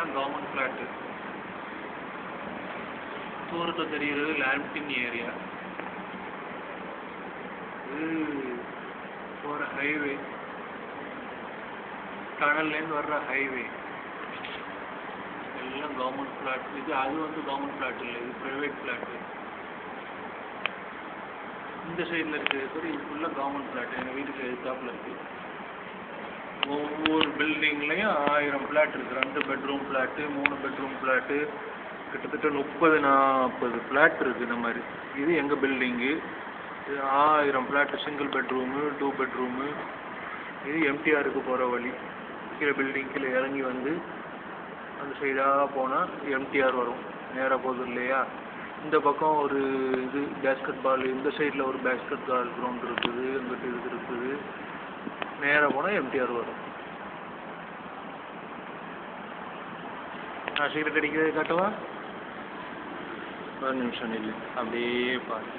எல்லாம் government flat. தூரத்தில் தெரிகிறது லேம்ப்டின் ஏரியா. இது போகிற ஹைவே, டனல்லேருந்து வர்ற ஹைவே எல்லாம் கவர்மெண்ட் ஃப்ளாட். அது வந்து கவர்மெண்ட் ஃப்ளாட் இல்லை, இது ப்ரைவேட் ஃப்ளாட்டு. இந்த சைடில் இருக்கிறது இது ஃபுல்லாக கவர்மெண்ட் ஃப்ளாட். எங்கள் வீட்டுக்கு எதிர்த்தாப்பில் இருக்குது. ஒவ்வொரு பில்டிங்லேயும் 1000 ஃப்ளாட் இருக்குது. 2 பெட்ரூம் ஃப்ளாட்டு, 3 பெட்ரூம் ஃப்ளாட்டு, கிட்டத்தட்ட 30-40 ஃப்ளாட் இருக்குது. இந்த மாதிரி இது எங்கள் பில்டிங்கு. இது 1000 ஃப்ளாட்டு, சிங்கிள் பெட்ரூமு, 2 பெட்ரூமு. இது எம்டிஆருக்கு போகிற வழி. கீழே பில்டிங் கீழே இறங்கி வந்து அந்த சைடாக போனால் எம்டிஆர் வரும். நேராக போகுது இல்லையா? இந்த பக்கம் ஒரு இது பேஸ்கெட் பால், இந்த சைடில் ஒரு பேஸ்கெட் பால் கிரவுண்ட் இருக்குது. இங்கிட்டு இது இருக்குது. நேராக போனால் எம்டிஆர் வரும். நான் சிகரெட் அடிக்கிறதை காட்டவா? ஒரு நிமிஷம் இல்லை, அப்படியே பாரு.